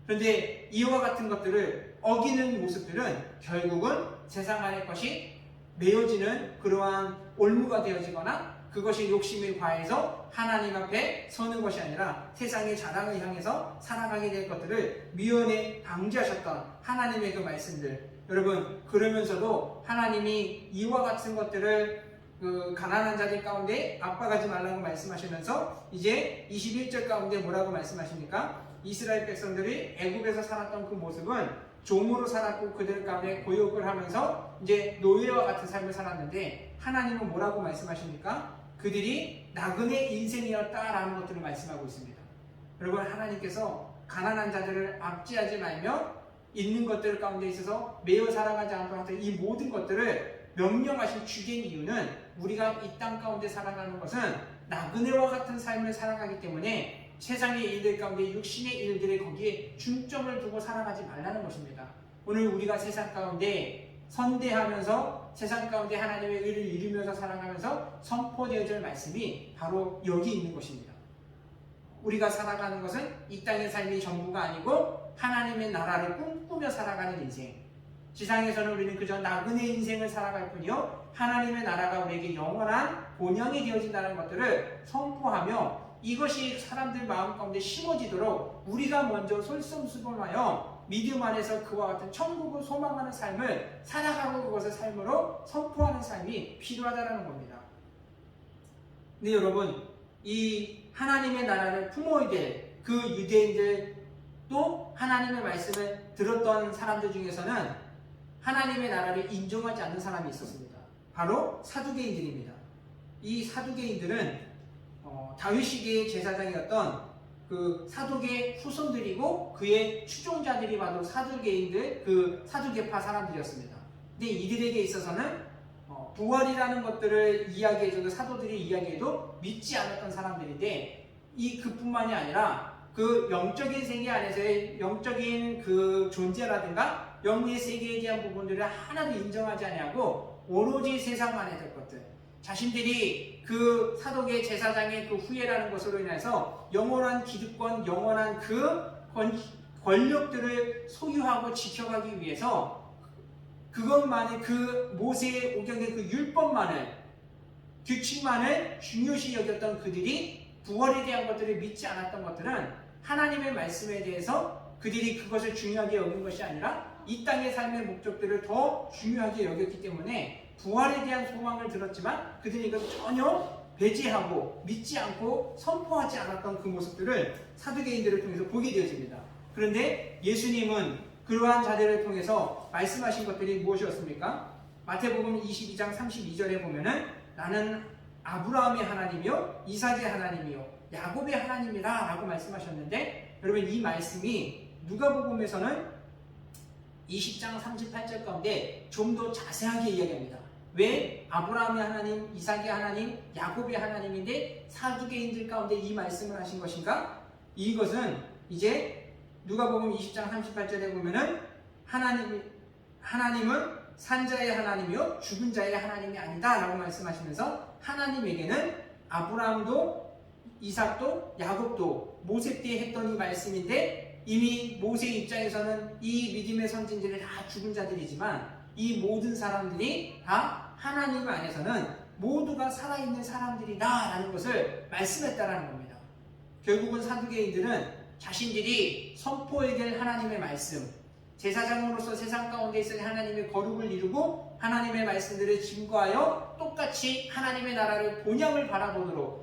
[SPEAKER 1] 그런데 이와 같은 것들을 어기는 모습들은 결국은 세상 안의 것이 메어지는 그러한 올무가 되어지거나 그것이 욕심에 과해서 하나님 앞에 서는 것이 아니라 세상의 자랑을 향해서 살아가게 될 것들을 미연에 방지하셨던 하나님의 그 말씀들, 여러분, 그러면서도 하나님이 이와 같은 것들을 그 가난한 자들 가운데 압박하지 말라고 말씀하시면서 이제 21절 가운데 뭐라고 말씀하십니까? 이스라엘 백성들이 애굽에서 살았던 그 모습은 종으로 살았고 그들 가운데 고역을 하면서 이제 노예와 같은 삶을 살았는데 하나님은 뭐라고 말씀하십니까? 그들이 나그네 인생이었다라는 것들을 말씀하고 있습니다. 여러분, 하나님께서 가난한 자들을 압제하지 말며 있는 것들 가운데 있어서 매어 살아가지 않도록 하는 이 모든 것들을 명령하신 주된 이유는 우리가 이 땅 가운데 살아가는 것은 나그네와 같은 삶을 살아가기 때문에 세상의 일들 가운데 육신의 일들에 거기에 중점을 두고 살아가지 말라는 것입니다. 오늘 우리가 세상 가운데 선대하면서 세상 가운데 하나님의 의를 이루면서 살아가면서 선포되어질 말씀이 바로 여기 있는 것입니다. 우리가 살아가는 것은 이 땅의 삶이 전부가 아니고 하나님의 나라를 꿈꾸며 살아가는 인생. 지상에서는 우리는 그저 나그네 인생을 살아갈 뿐이요 하나님의 나라가 우리에게 영원한 본향이 되어진다는 것들을 선포하며 이것이 사람들 마음 가운데 심어지도록 우리가 먼저 솔선수범하여 믿음 안에서 그와 같은 천국을 소망하는 삶을 살아가고 그것을 삶으로 선포하는 삶이 필요하다는 겁니다. 근데 여러분, 이 하나님의 나라를 품어야 될 그 유대인들도 하나님의 말씀을 들었던 사람들 중에서는 하나님의 나라를 인정하지 않는 사람이 있었습니다. 바로 사두개인들입니다. 이 사두개인들은 다윗 시대의 제사장이었던 그 사두개 후손들이고 그의 추종자들이 바로 사두개인들, 그 사두개파 사람들이었습니다. 근데 이들에게 있어서는 부활이라는 것들을 이야기해줘도 사도들이 이야기해도 믿지 않았던 사람들인데 그뿐만이 아니라 그 영적인 세계 안에서의 영적인 그 존재라든가 영의 세계에 대한 부분들을 하나도 인정하지 아니하고 오로지 세상만에 될 것들, 자신들이 그 사도계 제사장의 그 후예라는 것으로 인해서 영원한 기득권, 영원한 그 권력들을 소유하고 지켜가기 위해서 그것만을, 그 모세의 오경의 그 율법만을, 규칙만을 중요시 여겼던 그들이 부활에 대한 것들을 믿지 않았던 것들은 하나님의 말씀에 대해서 그들이 그것을 중요하게 여긴 것이 아니라 이 땅의 삶의 목적들을 더 중요하게 여겼기 때문에 부활에 대한 소망을 들었지만 그들이 이것을 전혀 배제하고 믿지 않고 선포하지 않았던 그 모습들을 사두개인들을 통해서 보게 되어집니다. 그런데 예수님은 그러한 자들을 통해서 말씀하신 것들이 무엇이었습니까? 마태복음 22장 32절에 보면은 나는 아브라함의 하나님이요 이삭의 하나님이요 야곱의 하나님이라 라고 말씀하셨는데, 여러분, 이 말씀이 누가복음에서는 20장 38절 가운데 좀 더 자세하게 이야기합니다. 왜 아브라함의 하나님, 이삭의 하나님, 야곱의 하나님인데 사두개인들 가운데 이 말씀을 하신 것인가? 이것은 이제 누가복음 20장 38절에 보면은 하나님은 산자의 하나님이요 죽은 자의 하나님이 아니다 라고 말씀하시면서 하나님에게는 아브라함도 이삭도 야곱도 모세 때 했던 이 말씀인데 이미 모세 입장에서는 이 믿음의 선진들이 다 죽은 자들이지만 이 모든 사람들이 다 하나님 안에서는 모두가 살아있는 사람들이다 라는 것을 말씀했다라는 겁니다. 결국은 사두개인들은 자신들이 선포해야 될 하나님의 말씀, 제사장으로서 세상 가운데 있을 하나님의 거룩을 이루고 하나님의 말씀들을 증거하여 똑같이 하나님의 나라를 본향을 바라보도록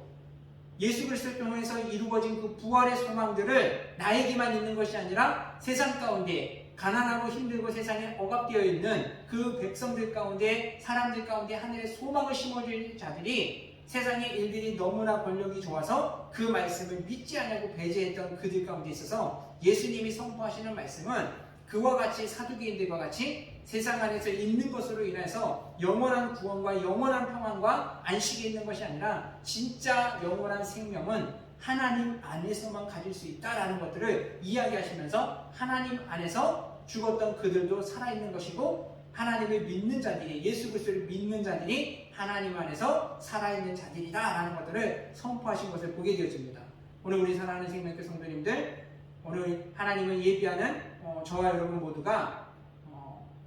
[SPEAKER 1] 예수 그리스도를 통해서 이루어진 그 부활의 소망들을 나에게만 있는 것이 아니라 세상 가운데 가난하고 힘들고 세상에 억압되어 있는 그 백성들 가운데, 사람들 가운데 하늘의 소망을 심어줄 자들이 세상의 일들이 너무나 권력이 좋아서 그 말씀을 믿지 않고 배제했던 그들 가운데 있어서 예수님이 선포하시는 말씀은 그와 같이 사두개인들과 같이 세상 안에서 있는 것으로 인해서 영원한 구원과 영원한 평안과 안식이 있는 것이 아니라 진짜 영원한 생명은 하나님 안에서만 가질 수 있다라는 것들을 이야기하시면서 하나님 안에서 죽었던 그들도 살아있는 것이고 하나님을 믿는 자들이, 예수 그리스도를 믿는 자들이 하나님 안에서 살아있는 자들이다라는 것들을 선포하신 것을 보게 되어집니다. 오늘 우리 사랑하는 생명교회 성도님들, 오늘 하나님을 예비하는 저와 여러분 모두가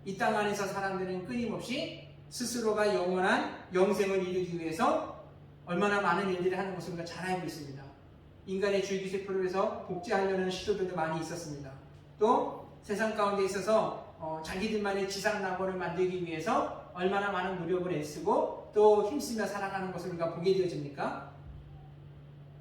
[SPEAKER 1] 이 땅 안에서 사람들은 끊임없이 스스로가 영원한 영생을 이루기 위해서 얼마나 많은 일들을 하는 것을 우리가 잘 알고 있습니다. 인간의 줄기세포를 위해서 복제하려는 시도들도 많이 있었습니다. 또 세상 가운데 있어서 자기들만의 지상낙원을 만들기 위해서 얼마나 많은 노력을 애쓰고 또 힘쓰며 살아가는 것을 우리가 보게 되어집니까?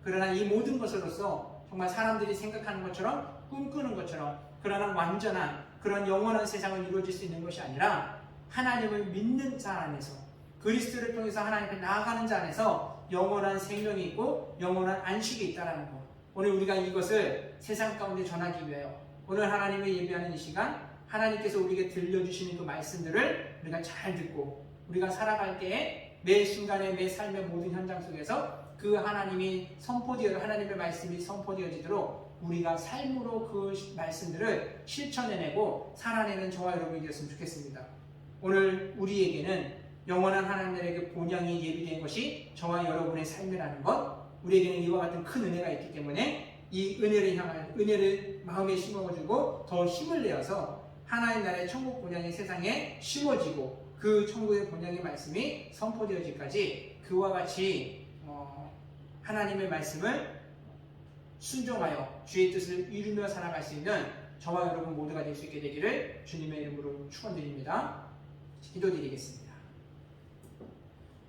[SPEAKER 1] 그러나 이 모든 것으로서 정말 사람들이 생각하는 것처럼 꿈꾸는 것처럼 그러나 완전한 그런 영원한 세상을 이루어질 수 있는 것이 아니라 하나님을 믿는 자 안에서 그리스도를 통해서 하나님께 나아가는 자 안에서 영원한 생명이 있고 영원한 안식이 있다는 것. 오늘 우리가 이것을 세상 가운데 전하기 위하여 오늘 하나님을 예배하는 이 시간 하나님께서 우리에게 들려주시는 그 말씀들을 우리가 잘 듣고 우리가 살아갈 때에 매 순간에 매 삶의 모든 현장 속에서 그 하나님이 하나님의 말씀이 선포되어지도록 우리가 삶으로 그 말씀들을 실천해내고 살아내는 저와 여러분이 되었으면 좋겠습니다. 오늘 우리에게는 영원한 하나님에게 본향이 예비된 것이 저와 여러분의 삶이라는 것, 우리에게는 이와 같은 큰 은혜가 있기 때문에 이 은혜를 향한 은혜를 마음에 심어주고 더 힘을 내어서 하나님 나라의 천국 본향이 세상에 심어지고 그 천국의 본향의 말씀이 선포되어지기까지 그와 같이 하나님의 말씀을 순종하여 주의 뜻을 이루며 살아갈 수 있는 저와 여러분 모두가 될 수 있게 되기를 주님의 이름으로 축원드립니다. 기도드리겠습니다.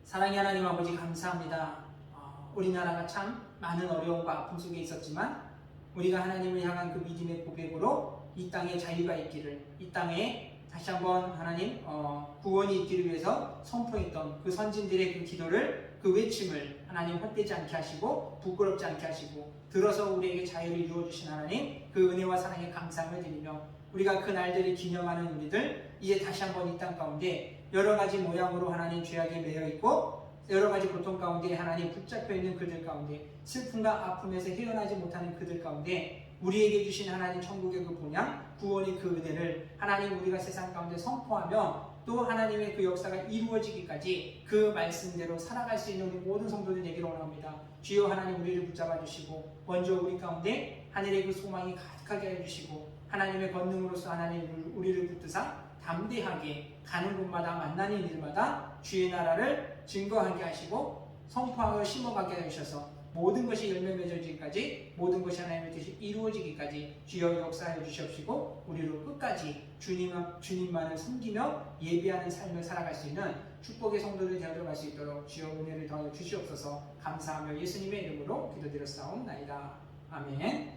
[SPEAKER 1] 사랑의 하나님 아버지 감사합니다. 우리나라가 참 많은 어려움과 아픔 속에 있었지만 우리가 하나님을 향한 그 믿음의 고백으로 이 땅에 자유가 있기를, 이 땅에 다시 한번 하나님 구원이 있기를 위해서 선포했던 그 선진들의 그 기도를, 그 외침을 하나님 헛되지 않게 하시고 부끄럽지 않게 하시고 들어서 우리에게 자유를 이루어주신 하나님 그 은혜와 사랑에 감사함을 드리며 우리가 그 날들을 기념하는 우리들 이제 다시 한번 이 땅 가운데 여러 가지 모양으로 하나님 죄악에 매여 있고 여러 가지 고통 가운데 하나님 붙잡혀 있는 그들 가운데 슬픔과 아픔에서 헤어나지 못하는 그들 가운데 우리에게 주신 하나님 천국의 그 본향 구원의 그 은혜를 하나님 우리가 세상 가운데 선포하며 또 하나님의 그 역사가 이루어지기까지 그 말씀대로 살아갈 수 있는 우리 모든 성도들 되기를 원합니다. 주여 하나님 우리를 붙잡아 주시고 먼저 우리 가운데 하늘의 그 소망이 가득하게 해주시고 하나님의 권능으로서 하나님 우리를 붙드사 담대하게 가는 곳마다 만나는 일마다 주의 나라를 증거하게 하시고 선포하며 심어가게 하셔서 모든 것이 열매 맺어지기까지 모든 것이 하나님의 뜻이 이루어지기까지 주여 역사하여 주시옵시고 우리로 끝까지 주님만을 섬기며 예비하는 삶을 살아갈 수 있는 축복의 성도를 되어갈 수 있도록 주여 은혜를 더하여 주시옵소서. 감사하며 예수님의 이름으로 기도드렸사옵나이다. 아멘.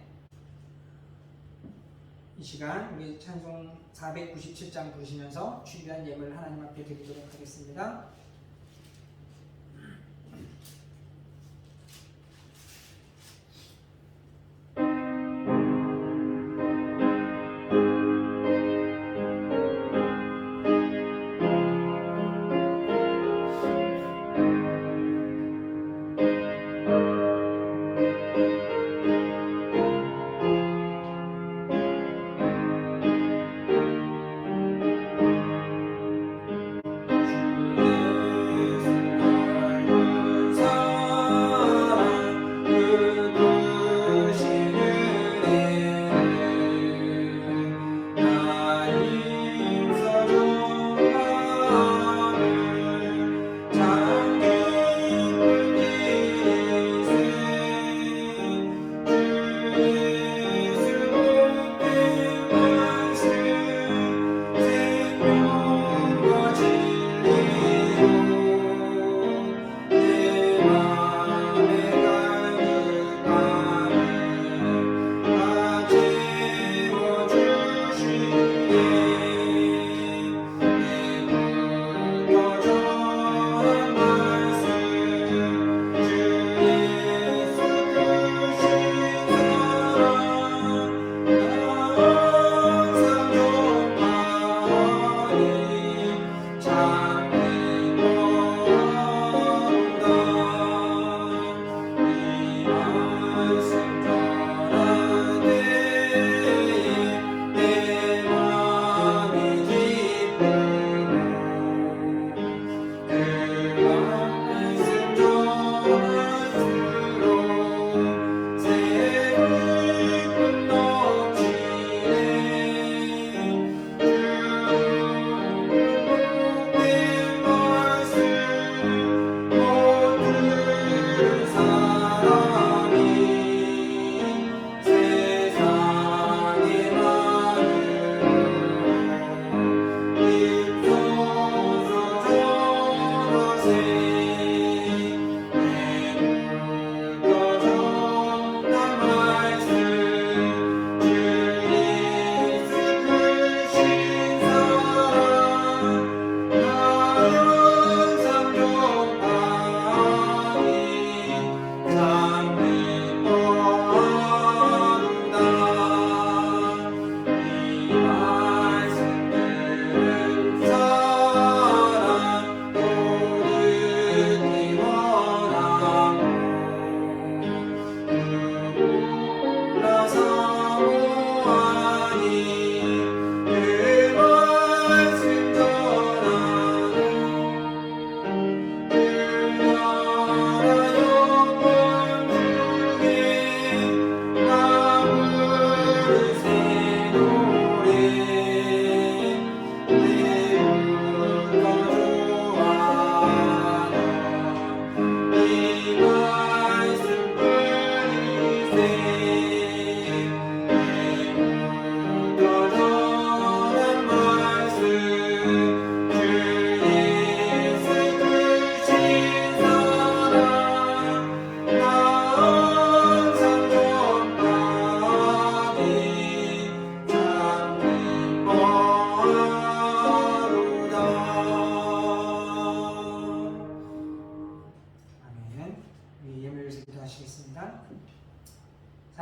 [SPEAKER 1] 이 시간 우리 찬송 497장 부르시면서 준비한 예물을 하나님 앞에 드리도록 하겠습니다. 주의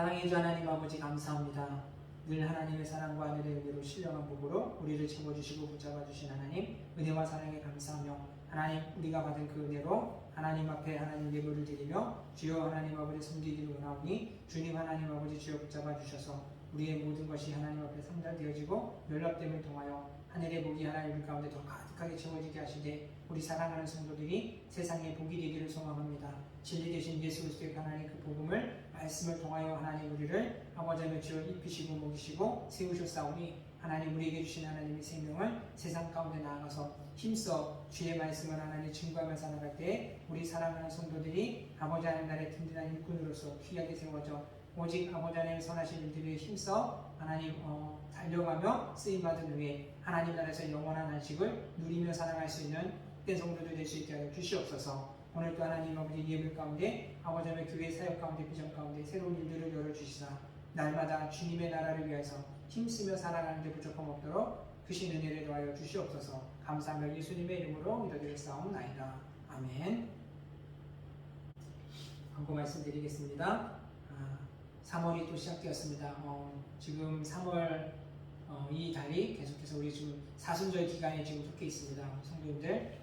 [SPEAKER 1] 사랑해 주 하나님 아버지 감사합니다. 늘 하나님의 사랑과 하늘의 은혜로 신령한 복으로 우리를 채워주시고 붙잡아 주신 하나님 은혜와 사랑에 감사하며 하나님 우리가 받은 그 은혜로 하나님 앞에 하나님 예물을 드리며 주여 하나님 아버지 섬기기를 원하오니 주님 하나님 아버지 주여 붙잡아 주셔서 우리의 모든 것이 하나님 앞에 상달되어지고 연락됨을 통하여 하늘의 복이 하나님 가운데 더 가득하게 채워지게 하시되 우리 사랑하는 성도들이 세상에 복이 되기를 소망합니다. 진리 되신 예수 그리스도의 하나님 그 복음을 말씀을 통하여 하나님 우리를 아버지의 주여 입히시고 먹이시고 세우셨사오니 하나님 우리에게 주신 하나님의 생명을 세상 가운데 나아가서 힘써 주의 말씀을 하나님 증거하며 살아갈 때에 우리 사랑하는 성도들이 아버지 하나님 나라의 든든한 일꾼으로서 귀하게 세워져 오직 아버지 하나님의 선하신 일들에 힘써 하나님 달려가며 쓰임받은 후에 하나님 나라에서 영원한 안식을 누리며 살아갈 수 있는 된 성도들 될 수 있게 하여 주시옵소서. 오늘 또 하나님 아버지 예물 가운데 아버지 하나님의 교회 사역 가운데 비전 가운데 새로운 일들을 열어주시사 날마다 주님의 나라를 위해서 힘쓰며 살아가는 데 부족함 없도록 크신 은혜를 더하여 주시옵소서. 감사하며 예수님의 이름으로 기도드렸사옵나이다. 아멘. 광고 말씀드리겠습니다. 3월이 또 시작되었습니다. 지금 3월 이 달이 계속해서 우리 지금 사순절 기간에 지금 속해 있습니다. 성도님들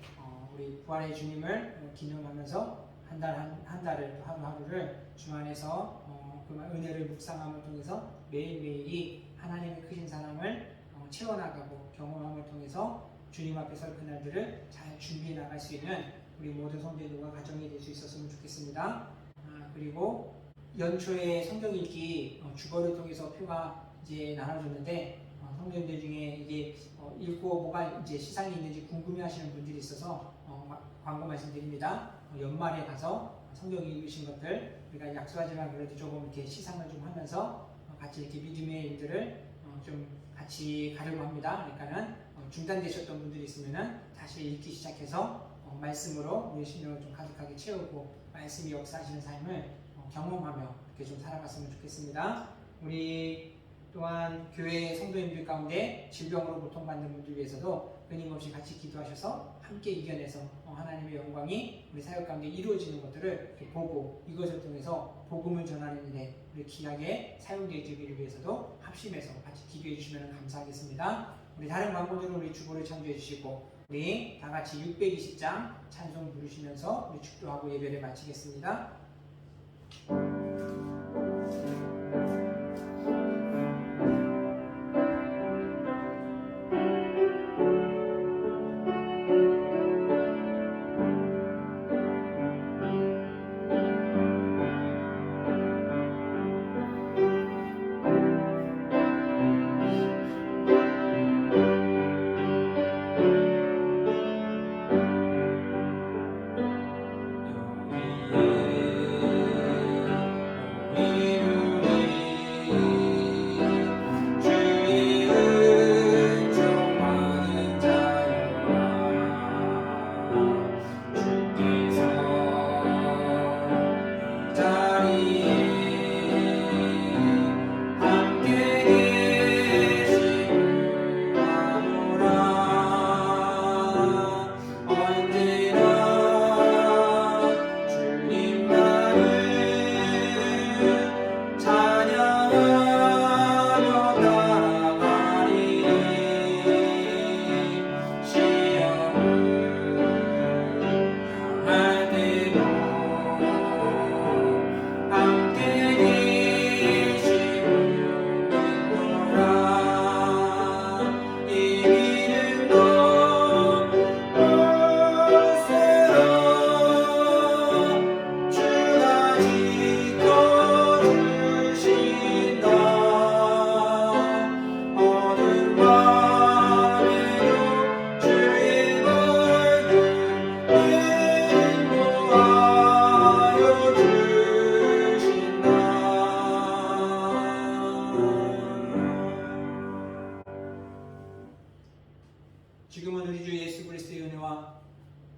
[SPEAKER 1] 우리 부활의 주님을 기념하면서 한 달을 하루하루를 주 안에서 그 은혜를 묵상함을 통해서 매일매일이 하나님의 크신 사랑을 채워나가고 경험함을 통해서 주님 앞에 설 그날들을 잘 준비해 나갈 수 있는 우리 모든 성도들과 가정이 될 수 있었으면 좋겠습니다. 그리고 연초에 성경 읽기 주거를 통해서 표가 이제 나눠줬는데 성도님들 중에 이게 읽고 뭐가 이제 시상이 있는지 궁금해하시는 분들이 있어서 광고 말씀드립니다. 연말에 가서 성경 읽으신 것들 우리가 약속하지만 그래도 조금 이렇게 시상을 좀 하면서 같이 이렇게 믿음의 일들을 좀 같이 가려고 합니다. 그러니까는 중단되셨던 분들이 있으면은 다시 읽기 시작해서 말씀으로 우리 심령을 좀 가득하게 채우고 말씀이 역사하시는 삶을 경험하며 이렇게 좀 살아갔으면 좋겠습니다. 우리 또한 교회 성도님들 가운데 질병으로 고통받는 분들 위해서도 끊임없이 같이 기도하셔서 함께 이겨내서 하나님의 영광이 우리 사역 가운데 이루어지는 것들을 이렇게 보고 이것을 통해서 복음을 전하는 일에 우리 귀하게 사용되어지기를 위해서도 합심해서 같이 기도해 주시면 감사하겠습니다. 우리 다른 광고들은 우리 주보를 참조해 주시고 우리 다 같이 620장 찬송 부르시면서 우리 축도하고 예배를 마치겠습니다. 지금은 우리 주 예수 그리스도의 은혜와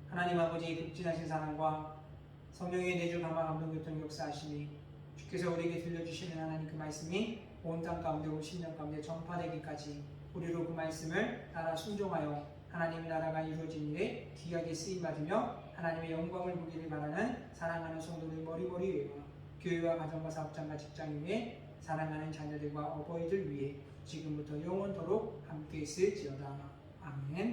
[SPEAKER 1] 하나님 아버지의 극진하신 사랑과 성령의 내주 감화 감동 교통 역사하시니 주께서 우리에게 들려주시는 하나님 그 말씀이 온 땅 가운데 온 십년 가운데 전파되기까지 우리로 그 말씀을 따라 순종하여 하나님의 나라가 이루어진 일에 귀하게 쓰임받으며 하나님의 영광을 보기를 바라는 사랑하는 성도들 머리머리 위와 교회와 가정과 사업장과 직장 위에 사랑하는 자녀들과 어버이들 위해 지금부터 영원토록 함께 있을지어다. 아멘.